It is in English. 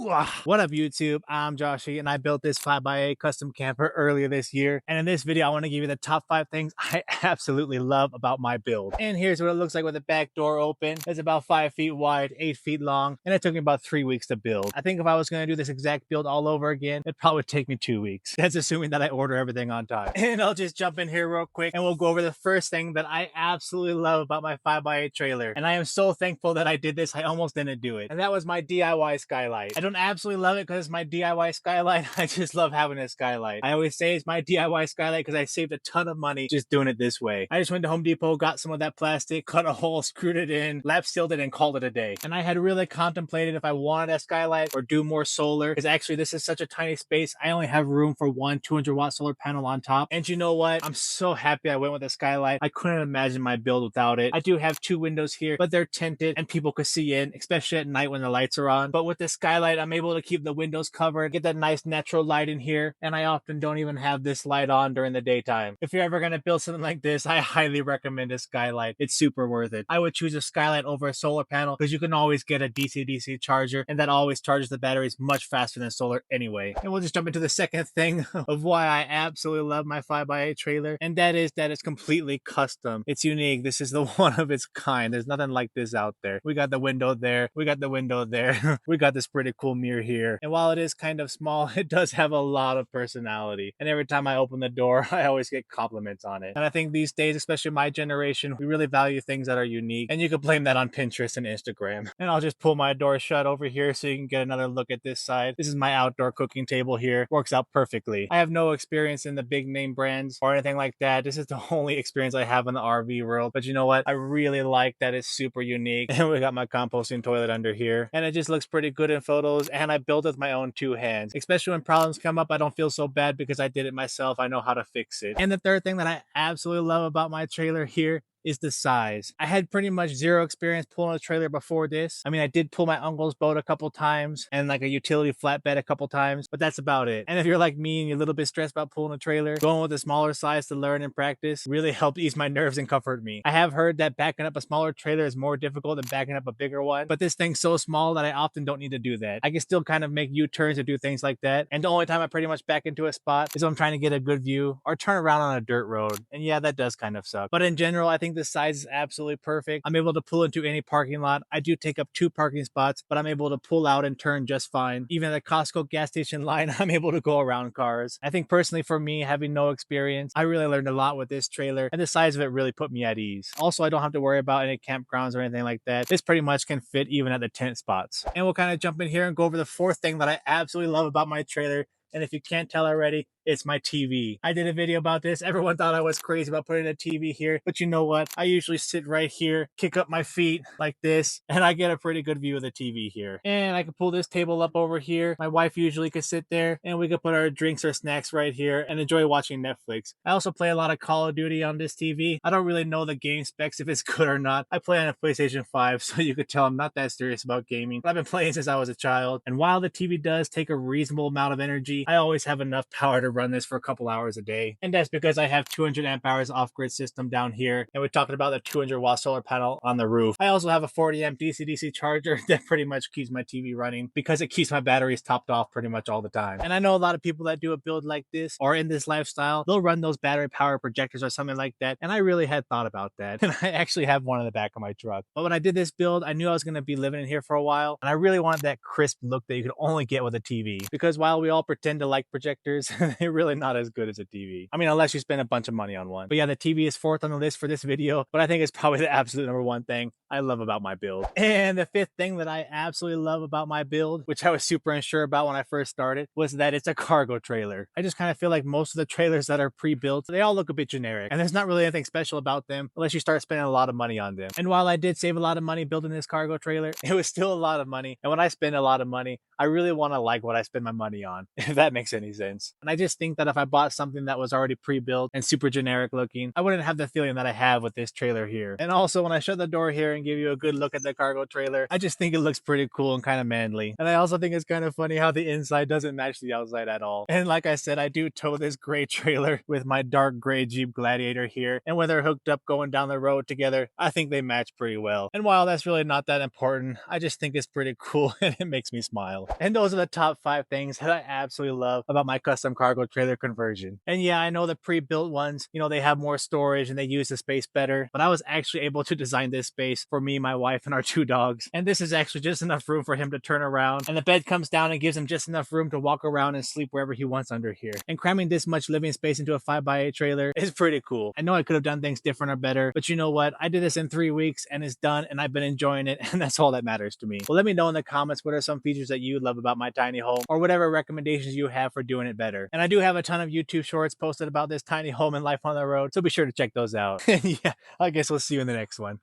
What up, YouTube? I'm Joshy, and I built this 5x8 custom camper earlier this year. And in this video, I want to give you the top 5 things I absolutely love about my build. And here's what it looks like with the back door open. It's about 5 feet wide, 8 feet long, and it took me about 3 weeks to build. I think if I was going to do this exact build all over again, it'd probably take me 2 weeks. That's assuming that I order everything on time. And I'll just jump in here real quick, and we'll go over the first thing that I absolutely love about my 5x8 trailer. And I am so thankful that I did this. I almost didn't do it. And that was my DIY skylight. I don't absolutely love it because it's my DIY skylight. I just love having a skylight. I always say it's my DIY skylight because I saved a ton of money just doing it this way. I just went to Home Depot, got some of that plastic, cut a hole, screwed it in, lap sealed it, and called it a day. And I had really contemplated if I wanted a skylight or do more solar, because actually this is such a tiny space. I only have room for one 200-watt solar panel on top. And you know what? I'm so happy I went with a skylight. I couldn't imagine my build without it. I do have 2 windows here, but they're tinted and people could see in, especially at night when the lights are on. But with the skylight, I'm able to keep the windows covered, get that nice natural light in here, and I often don't even have this light on during the daytime. If you're ever going to build something like this, I highly recommend a skylight. It's super worth it. I would choose a skylight over a solar panel because you can always get a DC-DC charger, and that always charges the batteries much faster than solar anyway. And we'll just jump into the second thing of why I absolutely love my 5x8 trailer, and that is that it's completely custom. It's unique. This is the one of its kind. There's nothing like this out there. We got the window there. We got the window there. We got this pretty cool mirror here. And while it is kind of small, it does have a lot of personality. And every time I open the door, I always get compliments on it. And I think these days, especially my generation, we really value things that are unique. And you can blame that on Pinterest and Instagram. And I'll just pull my door shut over here so you can get another look at this side. This is my outdoor cooking table here. Works out perfectly. I have no experience in the big name brands or anything like that. This is the only experience I have in the RV world. But you know what? I really like that it's super unique. And we got my composting toilet under here. And it just looks pretty good in photos. And I built it with my own 2 hands. Especially when problems come up, I don't feel so bad because I did it myself. I know how to fix it. And the third thing that I absolutely love about my trailer here is the size. I had pretty much 0 experience pulling a trailer before this. I mean, I did pull my uncle's boat a couple times and like a utility flatbed a couple times, but that's about it. And if you're like me and you're a little bit stressed about pulling a trailer, going with a smaller size to learn and practice really helped ease my nerves and comfort me. I have heard that backing up a smaller trailer is more difficult than backing up a bigger one, but this thing's so small that I often don't need to do that. I can still kind of make U-turns and do things like that. And the only time I pretty much back into a spot is when I'm trying to get a good view or turn around on a dirt road. And yeah, that does kind of suck. But in general, I think the size is absolutely perfect. I'm able to pull into any parking lot. I do take up 2 parking spots, but I'm able to pull out and turn just fine. Even at the Costco gas station line, I'm able to go around cars. I think personally for me, having no experience, I really learned a lot with this trailer, and the size of it really put me at ease. Also, I don't have to worry about any campgrounds or anything like that. This pretty much can fit even at the tent spots. And we'll kind of jump in here and go over the 4th thing that I absolutely love about my trailer. And if you can't tell already, it's my TV. I did a video about this. Everyone thought I was crazy about putting a TV here, but you know what? I usually sit right here, kick up my feet like this, and I get a pretty good view of the TV here. And I can pull this table up over here. My wife usually could sit there, and we could put our drinks or snacks right here and enjoy watching Netflix. I also play a lot of Call of Duty on this TV. I don't really know the game specs if it's good or not. I play on a PlayStation 5, so you could tell I'm not that serious about gaming. But I've been playing since I was a child, and while the TV does take a reasonable amount of energy, I always have enough power to run this for a couple hours a day. And that's because I have 200 amp hours off-grid system down here, and we're talking about the 200-watt solar panel on the roof. I also have a 40 amp DC-DC charger that pretty much keeps my TV running because it keeps my batteries topped off pretty much all the time. And I know a lot of people that do a build like this or in this lifestyle, they'll run those battery power projectors or something like that, and I really had thought about that. And I actually have one in the back of my truck. But when I did this build, I knew I was going to be living in here for a while, and I really wanted that crisp look that you could only get with a TV. Because while we all pretend to like projectors, they're really not as good as a TV. I mean, unless you spend a bunch of money on one. But yeah, the TV is 4th on the list for this video, but I think it's probably the absolute #1 thing I love about my build. And the 5th thing that I absolutely love about my build, which I was super unsure about when I first started, was that it's a cargo trailer. I just kind of feel like most of the trailers that are pre-built, they all look a bit generic, and there's not really anything special about them unless you start spending a lot of money on them. And while I did save a lot of money building this cargo trailer, it was still a lot of money. And when I spend a lot of money, I really want to like what I spend my money on, if that makes any sense. And I just think that if I bought something that was already pre-built and super generic looking, I wouldn't have the feeling that I have with this trailer here. And also, when I shut the door here and give you a good look at the cargo trailer. I just think it looks pretty cool and kind of manly. And I also think it's kind of funny how the inside doesn't match the outside at all. And like I said, I do tow this gray trailer with my dark gray Jeep Gladiator here. And when they're hooked up going down the road together, I think they match pretty well. And while that's really not that important, I just think it's pretty cool and it makes me smile. And those are the top 5 things that I absolutely love about my custom cargo trailer conversion. And yeah, I know the pre-built ones, you know, they have more storage and they use the space better, but I was actually able to design this space for me, my wife, and our 2 dogs. And this is actually just enough room for him to turn around, and the bed comes down and gives him just enough room to walk around and sleep wherever he wants under here. And cramming this much living space into a 5x8 trailer is pretty cool. I know I could have done things different or better, but you know what? I did this in 3 weeks and it's done, and I've been enjoying it, and that's all that matters to me. Well, let me know in the comments what are some features that you love about my tiny home, or whatever recommendations you have for doing it better. And I do have a ton of YouTube shorts posted about this tiny home and life on the road, so be sure to check those out. And yeah, I guess we'll see you in the next one.